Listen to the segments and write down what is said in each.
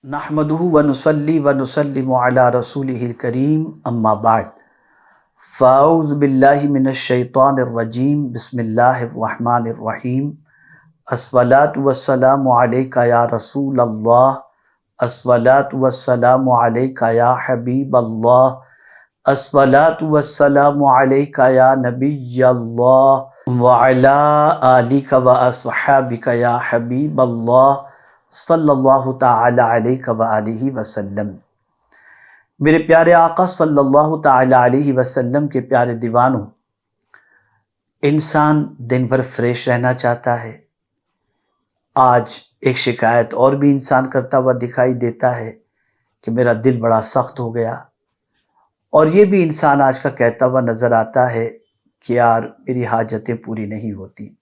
نحمدہ ونصلی ونسلم علی رسولہ الکریم اما بعد فاعوذ باللہ من الشیطان الرجیم بسم اللہ الرحمن الرحیم الصلاۃ والسلام علیک یا رسول اللہ الصلاۃ والسلام علیک یا حبیب اللہ الصلاۃ والسلام علیک یا نبی اللہ وعلی آلک واصحابک یا حبیب اللہ صلی اللہ تعالی علیہ وآلہ وسلم۔ میرے پیارے آقا صلی اللہ تعالی علیہ وسلم کے پیارے دیوانوں، انسان دن بھر فریش رہنا چاہتا ہے۔ آج ایک شکایت اور بھی انسان کرتا ہوا دکھائی دیتا ہے کہ میرا دل بڑا سخت ہو گیا، اور یہ بھی انسان آج کا کہتا ہوا نظر آتا ہے کہ یار میری حاجتیں پوری نہیں ہوتی۔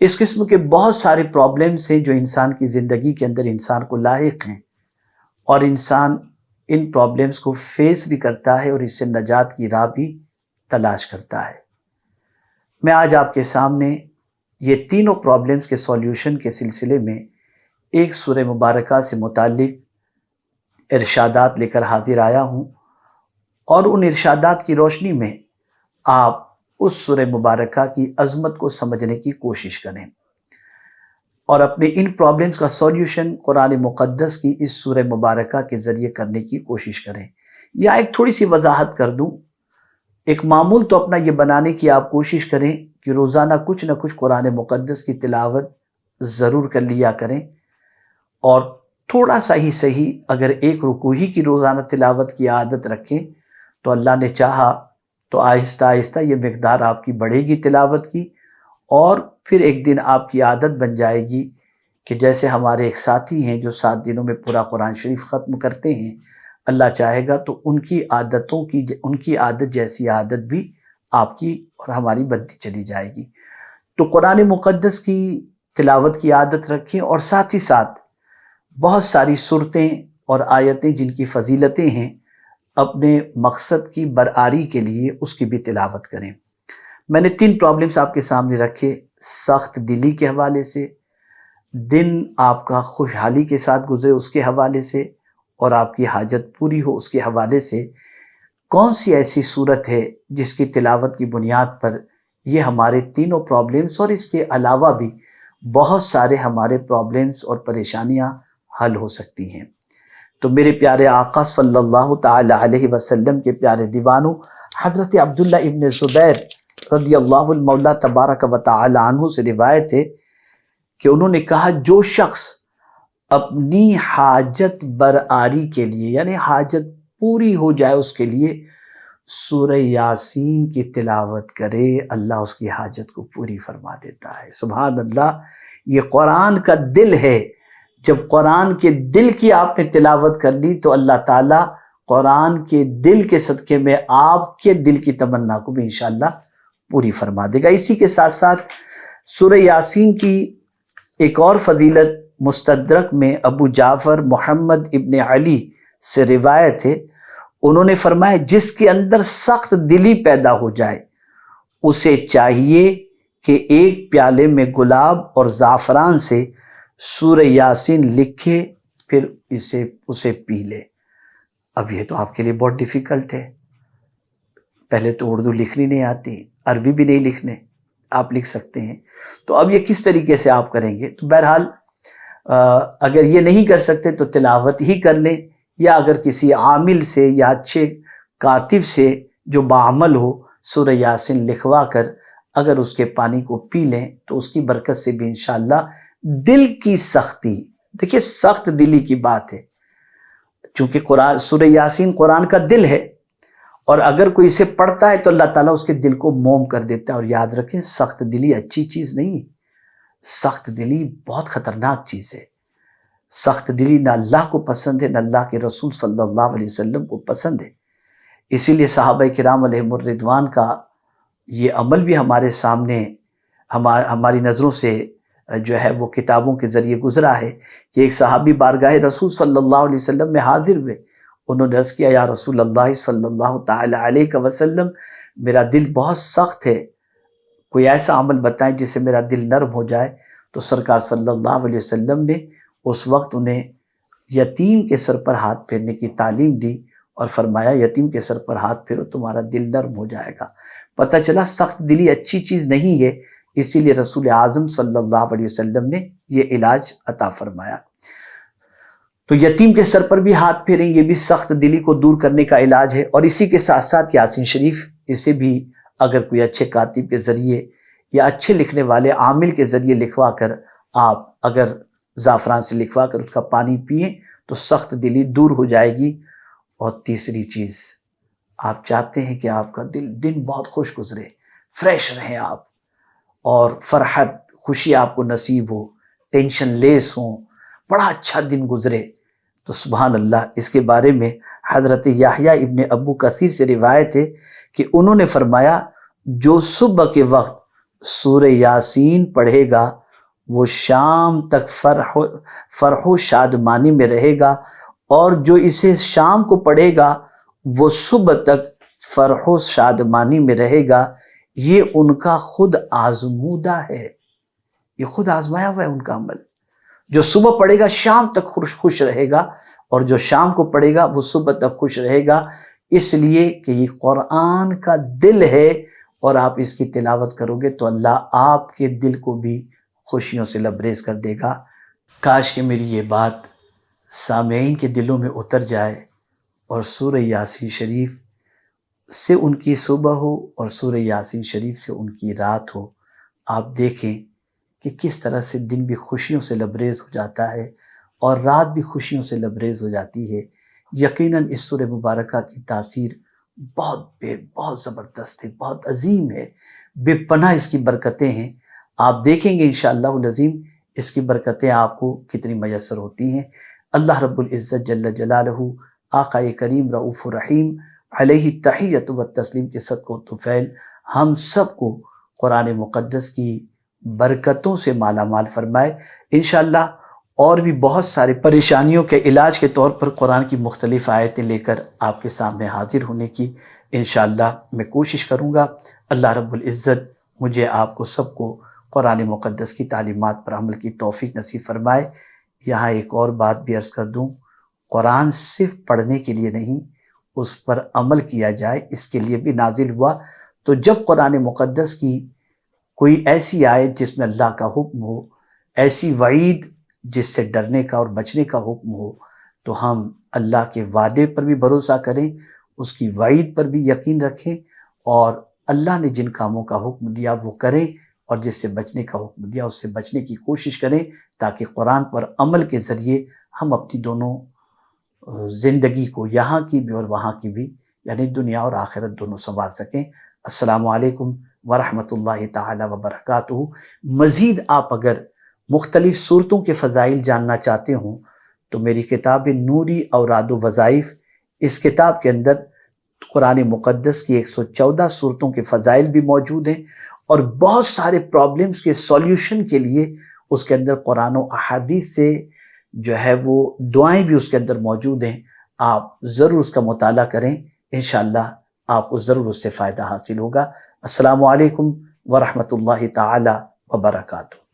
اس قسم کے بہت سارے پرابلمز ہیں جو انسان کی زندگی کے اندر انسان کو لاحق ہیں، اور انسان ان پرابلمز کو فیس بھی کرتا ہے اور اس سے نجات کی راہ بھی تلاش کرتا ہے۔ میں آج آپ کے سامنے یہ تینوں پرابلمز کے سولیوشن کے سلسلے میں ایک سورہ مبارکہ سے متعلق ارشادات لے کر حاضر آیا ہوں، اور ان ارشادات کی روشنی میں آپ اس سورہ مبارکہ کی عظمت کو سمجھنے کی کوشش کریں، اور اپنے ان پرابلمز کا سولیوشن قرآن مقدس کی اس سورہ مبارکہ کے ذریعے کرنے کی کوشش کریں۔ یا ایک تھوڑی سی وضاحت کر دوں، ایک معمول تو اپنا یہ بنانے کی آپ کوشش کریں کہ روزانہ کچھ نہ کچھ قرآن مقدس کی تلاوت ضرور کر لیا کریں، اور تھوڑا سا ہی صحیح اگر ایک رکوع ہی کی روزانہ تلاوت کی عادت رکھیں تو اللہ نے چاہا تو آہستہ آہستہ یہ مقدار آپ کی بڑھے گی تلاوت کی، اور پھر ایک دن آپ کی عادت بن جائے گی کہ جیسے ہمارے ایک ساتھی ہیں جو 7 دنوں میں پورا قرآن شریف ختم کرتے ہیں، اللہ چاہے گا تو ان کی عادت جیسی عادت بھی آپ کی اور ہماری بنتی چلی جائے گی۔ تو قرآن مقدس کی تلاوت کی عادت رکھیں، اور ساتھ ہی ساتھ بہت ساری سورتیں اور آیتیں جن کی فضیلتیں ہیں، اپنے مقصد کی برآری کے لیے اس کی بھی تلاوت کریں۔ میں نے 3 پرابلمز آپ کے سامنے رکھے، سخت دلی کے حوالے سے، دن آپ کا خوشحالی کے ساتھ گزرے اس کے حوالے سے، اور آپ کی حاجت پوری ہو اس کے حوالے سے۔ کون سی ایسی صورت ہے جس کی تلاوت کی بنیاد پر یہ ہمارے تینوں پرابلمز اور اس کے علاوہ بھی بہت سارے ہمارے پرابلمز اور پریشانیاں حل ہو سکتی ہیں؟ تو میرے پیارے آقا صلی اللہ تعالی علیہ وسلم کے پیارے دیوانوں، حضرت عبداللہ ابن زبیر رضی اللہ المولا تبارک و تعالی عنہ سے روایت ہے کہ انہوں نے کہا، جو شخص اپنی حاجت برآری کے لیے، یعنی حاجت پوری ہو جائے اس کے لیے، سورہ یاسین کی تلاوت کرے، اللہ اس کی حاجت کو پوری فرما دیتا ہے۔ سبحان اللہ، یہ قرآن کا دل ہے۔ جب قرآن کے دل کی آپ نے تلاوت کر لی تو اللہ تعالیٰ قرآن کے دل کے صدقے میں آپ کے دل کی تمنا کو بھی انشاءاللہ پوری فرما دے گا۔ اسی کے ساتھ ساتھ سورہ یاسین کی ایک اور فضیلت مستدرک میں ابو جعفر محمد ابن علی سے روایت ہے، انہوں نے فرمایا، جس کے اندر سخت دلی پیدا ہو جائے اسے چاہیے کہ ایک پیالے میں گلاب اور زعفران سے سورہ یاسین لکھے، پھر اسے پی لے۔ اب یہ تو آپ کے لیے بہت ڈیفیکلٹ ہے، پہلے تو اردو لکھنی نہیں آتی، عربی بھی نہیں لکھنے، آپ لکھ سکتے ہیں، تو اب یہ کس طریقے سے آپ کریں گے؟ تو بہرحال اگر یہ نہیں کر سکتے تو تلاوت ہی کر لیں، یا اگر کسی عامل سے یا اچھے کاتب سے جو بعمل ہو سورہ یاسین لکھوا کر اگر اس کے پانی کو پی لیں تو اس کی برکت سے بھی انشاءاللہ دل کی سختی، دیکھیے سخت دلی کی بات ہے، چونکہ سورہ یاسین قرآن کا دل ہے، اور اگر کوئی اسے پڑھتا ہے تو اللہ تعالیٰ اس کے دل کو موم کر دیتا ہے۔ اور یاد رکھیں، سخت دلی اچھی چیز نہیں، سخت دلی بہت خطرناک چیز ہے۔ سخت دلی نہ اللہ کو پسند ہے، نہ اللہ کے رسول صلی اللہ علیہ وسلم کو پسند ہے۔ اسی لیے صحابہ کرام علیہم الرضوان کا یہ عمل بھی ہمارے سامنے ہماری نظروں سے جو ہے وہ کتابوں کے ذریعے گزرا ہے کہ ایک صحابی بارگاہ رسول صلی اللہ علیہ وسلم میں حاضر ہوئے، انہوں نے عرض کیا، یا رسول اللہ صلی اللہ تعالی علیہ وسلم، میرا دل بہت سخت ہے، کوئی ایسا عمل بتائیں جس سے میرا دل نرم ہو جائے۔ تو سرکار صلی اللہ علیہ وسلم نے اس وقت انہیں یتیم کے سر پر ہاتھ پھیرنے کی تعلیم دی اور فرمایا یتیم کے سر پر ہاتھ پھیرو تمہارا دل نرم ہو جائے گا۔ پتہ چلا سخت دلی اچھی چیز نہیں ہے، اسی لیے رسول اعظم صلی اللہ علیہ وسلم نے یہ علاج عطا فرمایا۔ تو یتیم کے سر پر بھی ہاتھ پھیریں، یہ بھی سخت دلی کو دور کرنے کا علاج ہے۔ اور اسی کے ساتھ ساتھ یاسین شریف، اسے بھی اگر کوئی اچھے کاتب کے ذریعے یا اچھے لکھنے والے عامل کے ذریعے لکھوا کر آپ اگر زعفران سے لکھوا کر اس کا پانی پئیں تو سخت دلی دور ہو جائے گی۔ اور تیسری چیز، آپ چاہتے ہیں کہ آپ کا دن بہت خوش گزرے، فریش رہیں آپ، اور فرحت خوشی آپ کو نصیب ہو، ٹینشن لیس ہوں، بڑا اچھا دن گزرے، تو سبحان اللہ، اس کے بارے میں حضرت یحییٰ ابن ابو کثیر سے روایت ہے کہ انہوں نے فرمایا جو صبح کے وقت سورہ یاسین پڑھے گا وہ شام تک فرح و شادمانی میں رہے گا، اور جو اسے شام کو پڑھے گا وہ صبح تک فرح و شادمانی میں رہے گا۔ یہ ان کا خود آزمودہ ہے، یہ خود آزمایا ہوا ہے ان کا عمل۔ جو صبح پڑھے گا شام تک خوش رہے گا، اور جو شام کو پڑھے گا وہ صبح تک خوش رہے گا، اس لیے کہ یہ قرآن کا دل ہے، اور آپ اس کی تلاوت کرو گے تو اللہ آپ کے دل کو بھی خوشیوں سے لبریز کر دے گا۔ کاش کہ میری یہ بات سامعین کے دلوں میں اتر جائے، اور سورہ یاسین شریف سے ان کی صبح ہو اور سورہ یاسین شریف سے ان کی رات ہو۔ آپ دیکھیں کہ کس طرح سے دن بھی خوشیوں سے لبریز ہو جاتا ہے اور رات بھی خوشیوں سے لبریز ہو جاتی ہے۔ یقیناً اس سورہ مبارکہ کی تاثیر بہت زبردست ہے، بہت عظیم ہے، بے پناہ اس کی برکتیں ہیں۔ آپ دیکھیں گے انشاءاللہ العظیم اس کی برکتیں آپ کو کتنی میسر ہوتی ہیں۔ اللہ رب العزت جل جلالہ، آقا کریم رؤوف الرحیم علیہ تحیۃ و تسلیم کے صدقہ و طفیل ہم سب کو قرآن مقدس کی برکتوں سے مالا مال فرمائے۔ انشاءاللہ اور بھی بہت سارے پریشانیوں کے علاج کے طور پر قرآن کی مختلف آیتیں لے کر آپ کے سامنے حاضر ہونے کی انشاءاللہ میں کوشش کروں گا۔ اللہ رب العزت مجھے آپ کو سب کو قرآن مقدس کی تعلیمات پر عمل کی توفیق نصیب فرمائے۔ یہاں ایک اور بات بھی عرض کر دوں، قرآن صرف پڑھنے کے لیے نہیں، اس پر عمل کیا جائے اس کے لیے بھی نازل ہوا۔ تو جب قرآن مقدس کی کوئی ایسی آیت جس میں اللہ کا حکم ہو، ایسی وعید جس سے ڈرنے کا اور بچنے کا حکم ہو، تو ہم اللہ کے وعدے پر بھی بھروسہ کریں، اس کی وعید پر بھی یقین رکھیں، اور اللہ نے جن کاموں کا حکم دیا وہ کریں، اور جس سے بچنے کا حکم دیا اس سے بچنے کی کوشش کریں، تاکہ قرآن پر عمل کے ذریعے ہم اپنی دونوں زندگی کو، یہاں کی بھی اور وہاں کی بھی، یعنی دنیا اور آخرت دونوں سنوار سکیں۔ السلام علیکم ورحمۃ اللہ تعالی وبرکاتہ۔ مزید آپ اگر مختلف صورتوں کے فضائل جاننا چاہتے ہوں تو میری کتاب نوری اوراد و وظائف، اس کتاب کے اندر قرآن مقدس کی 114 صورتوں کے فضائل بھی موجود ہیں، اور بہت سارے پرابلمز کے سولیوشن کے لیے اس کے اندر قرآن و احادیث سے جو ہے وہ دعائیں بھی اس کے اندر موجود ہیں۔ آپ ضرور اس کا مطالعہ کریں، انشاءاللہ آپ کو ضرور اس سے فائدہ حاصل ہوگا۔ السلام علیکم ورحمۃ اللہ تعالی وبرکاتہ۔